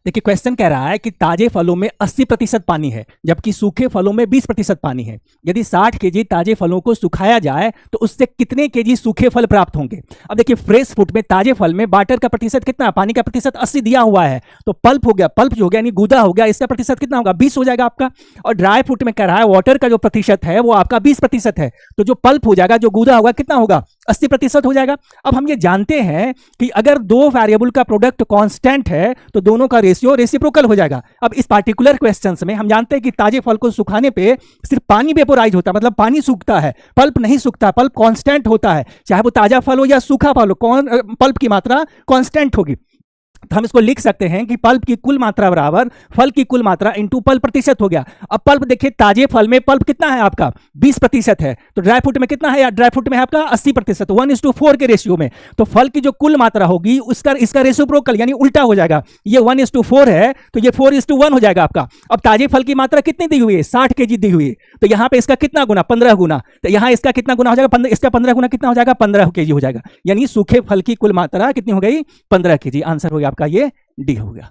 देखिए क्वेश्चन कह रहा है कि ताजे फलों में 80% पानी है जबकि सूखे फलों में 20% पानी है। यदि 60 केजी ताजे फलों को सुखाया जाए तो उससे कितने केजी सूखे फल प्राप्त होंगे। अब देखिए फ्रेश फ्रूट में ताजे फल में वाटर का प्रतिशत कितना, पानी का प्रतिशत 80 दिया हुआ है, तो पल्प हो गया, पल्प जो हो गया यानी गूदा हो गया, इसका प्रतिशत कितना होगा, 20 हो जाएगा आपका। और ड्राई फ्रूट में कह रहा है वाटर का जो प्रतिशत है वो आपका 20% है, तो जो पल्प हो जाएगा, जो गूदा होगा, कितना होगा, 80% हो जाएगा। अब हम ये जानते हैं कि अगर दो वेरिएबल का प्रोडक्ट कांस्टेंट है तो दोनों का रेशियो रेसिप्रोकल हो जाएगा। अब इस पार्टिकुलर क्वेश्चन में हम जानते हैं कि ताजे फल को सुखाने पे सिर्फ पानी वेपोराइज होता है, मतलब पानी सूखता है, पल्प नहीं सूखता, पल्प कांस्टेंट होता है, चाहे वो ताजा फल हो या सूखा फल हो, पल्प की मात्रा कांस्टेंट होगी। तो हम इसको लिख सकते हैं कि पल्प की कुल मात्रा बराबर फल की कुल मात्रा इंटू पल्प प्रतिशत हो गया। अब पल्प देखिए ताजे फल में पल्प कितना है आपका 20% है, तो ड्राई फ्रूट में कितना है यार, ड्राई फ्रूट में है आपका 80%, 1:4 के रेशियो में। तो फल की जो कुल मात्रा होगी उसका इसका रेसिप्रोकल यानी उल्टा हो जाएगा, ये 1:4 है तो ये 4:1 हो जाएगा आपका। अब ताजे फल की मात्रा कितनी दी हुई है, 60 केजी दी हुई है, तो यहाँ पे इसका कितना गुना, 15 गुना, तो यहाँ इसका कितना गुना हो जाएगा, इसका 15 गुना कितना हो जाएगा, 15 केजी हो जाएगा। यानी सूखे फल की कुल मात्रा कितनी हो गई, 15 केजी। आंसर हो गया आपका ये डी हो गया।